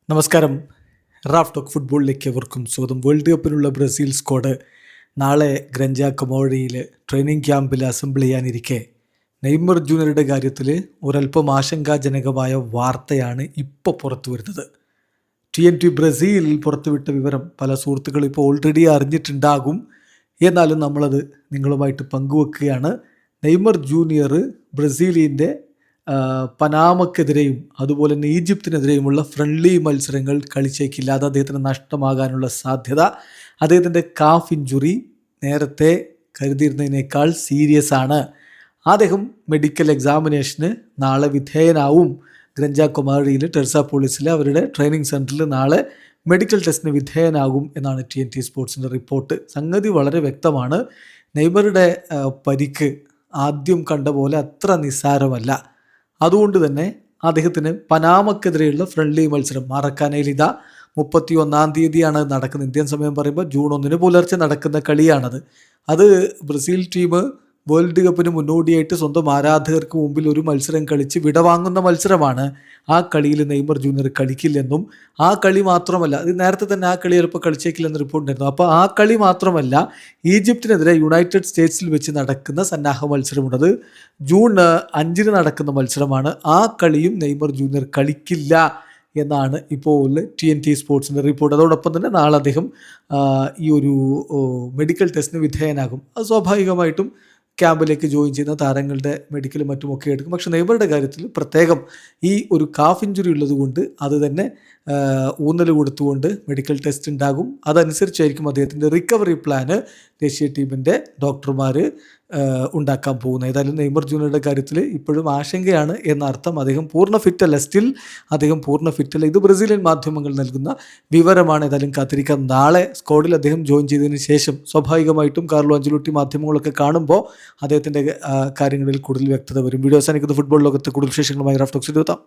നമസ്കാരം. Raf talk ഫുട്ബോളിലേക്ക് അവർക്കും സ്വാഗതം. വേൾഡ് കപ്പിനുള്ള ബ്രസീൽ സ്ക്വാഡ് നാളെ ഗ്രഞ്ച കമോഴയിൽ ട്രെയിനിങ് ക്യാമ്പിൽ അസംബിൾ ചെയ്യാനിരിക്കെ നെയ്മർ ജൂനിയറുടെ കാര്യത്തിൽ ഒരല്പം ആശങ്കാജനകമായ വാർത്തയാണ് ഇപ്പോൾ പുറത്തു വരുന്നത്. TNT ബ്രസീലിൽ പുറത്തുവിട്ട വിവരം പല സുഹൃത്തുക്കളും ഇപ്പോൾ ഓൾറെഡി അറിഞ്ഞിട്ടുണ്ടാകും. എന്നാലും നമ്മളത് നിങ്ങളുമായിട്ട് പങ്കുവെക്കുകയാണ്. നെയ്മർ ജൂനിയർ ബ്രസീലിൻ്റെ പനാമക്കെതിരെയും അതുപോലെ തന്നെ ഈജിപ്തിനെതിരെയുമുള്ള ഫ്രണ്ട്ലി മത്സരങ്ങൾ കളിച്ചേക്കില്ല. അത് അദ്ദേഹത്തിന് നഷ്ടമാകാനുള്ള സാധ്യത. അദ്ദേഹത്തിൻ്റെ കാഫ് ഇഞ്ചുറി നേരത്തെ കരുതിയിരുന്നതിനേക്കാൾ സീരിയസ് ആണ്. അദ്ദേഹം മെഡിക്കൽ എക്സാമിനേഷന് നാളെ വിധേയനാവും. ഗ്രഞ്ച കൊമാരിയിൽ ടെർസാപോളിസിലെ അവരുടെ ട്രെയിനിങ് സെൻറ്ററിൽ നാളെ മെഡിക്കൽ ടെസ്റ്റിന് വിധേയനാകും എന്നാണ് TNT സ്പോർട്സിൻ്റെ റിപ്പോർട്ട്. സംഗതി വളരെ വ്യക്തമാണ്. നെയ്മറുടെ പരിക്ക് ആദ്യം കണ്ട പോലെ അത്ര നിസ്സാരമല്ല. അതുകൊണ്ട് തന്നെ അദ്ദേഹത്തിന് പനാമക്കെതിരെയുള്ള ഫ്രണ്ട്ലി മത്സരം മറക്കാനയിൽ 31-ാം തീയതിയാണ് നടക്കുന്നത്. ഇന്ത്യൻ സമയം പറയുമ്പോൾ ജൂൺ 1 പുലർച്ചെ നടക്കുന്ന കളിയാണത്. അത് ബ്രസീൽ ടീം വേൾഡ് കപ്പിന് മുന്നോടിയായിട്ട് സ്വന്തം ആരാധകർക്ക് മുമ്പിൽ ഒരു മത്സരം കളിച്ച് വിടവാങ്ങുന്ന മത്സരമാണ്. ആ കളിയിൽ നെയ്മർ ജൂനിയർ കളിക്കില്ലെന്നും ആ കളി മാത്രമല്ല, അത് നേരത്തെ തന്നെ ആ കളി ചിലപ്പോൾ കളിച്ചേക്കില്ലെന്ന് റിപ്പോർട്ടുണ്ടായിരുന്നു. അപ്പോൾ ആ കളി മാത്രമല്ല, ഈജിപ്തിനെതിരെ യുണൈറ്റഡ് സ്റ്റേറ്റ്സിൽ വെച്ച് നടക്കുന്ന സന്നാഹ മത്സരമുണ്ട്. അത് ജൂൺ 5 നടക്കുന്ന മത്സരമാണ്. ആ കളിയും നെയ്മർ ജൂനിയർ കളിക്കില്ല എന്നാണ് ഇപ്പോൾ TNT സ്പോർട്സിൻ്റെ റിപ്പോർട്ട്. അതോടൊപ്പം തന്നെ നാളെ അദ്ദേഹം ഈ ഒരു മെഡിക്കൽ ടെസ്റ്റിന് വിധേയനാകും. അത് സ്വാഭാവികമായിട്ടും ക്യാമ്പിലേക്ക് ജോയിൻ ചെയ്യുന്ന താരങ്ങളുടെ മെഡിക്കലും മറ്റുമൊക്കെ എടുക്കും. പക്ഷേ നെയ്മറുടെ കാര്യത്തിൽ പ്രത്യേകം ഈ ഒരു കാഫ് ഇഞ്ചുറി ഉള്ളതുകൊണ്ട് അത് തന്നെ ഊന്നൽ കൊടുത്തുകൊണ്ട് മെഡിക്കൽ ടെസ്റ്റ് ഉണ്ടാകും. അതനുസരിച്ചായിരിക്കും അദ്ദേഹത്തിൻ്റെ റിക്കവറി പ്ലാന് ദേശീയ ടീമിൻ്റെ ഡോക്ടർമാർ ഉണ്ടാക്കാൻ പോകുന്നത്. ഏതായാലും നെയ്മർ ജൂനിയറുടെ കാര്യത്തിൽ ഇപ്പോഴും ആശങ്കയാണ് എന്നർത്ഥം. അദ്ദേഹം പൂർണ്ണ ഫിറ്റല്ല, സ്റ്റിൽ അദ്ദേഹം പൂർണ്ണ ഫിറ്റല്ല. ഇത് ബ്രസീലിയൻ മാധ്യമങ്ങൾ നൽകുന്ന വിവരമാണ്. ഏതായാലും കാത്തിരിക്കാം. നാളെ സ്ക്വാഡിൽ അദ്ദേഹം ജോയിൻ ചെയ്തതിന് ശേഷം സ്വാഭാവികമായിട്ടും കാർലോ അഞ്ചലോട്ടി മാധ്യമങ്ങളൊക്കെ കാണുമ്പോൾ അദ്ദേഹത്തിൻ്റെ കാര്യങ്ങളിൽ കൂടുതൽ വ്യക്തത വരും. വീഡിയോ അവസാനിക്കുന്ന ഫുട്ബോൾ ലോകത്ത് കൂടുതൽ വിശേഷങ്ങളുമായി റാഫ് ടോക്സിൽ എത്താം.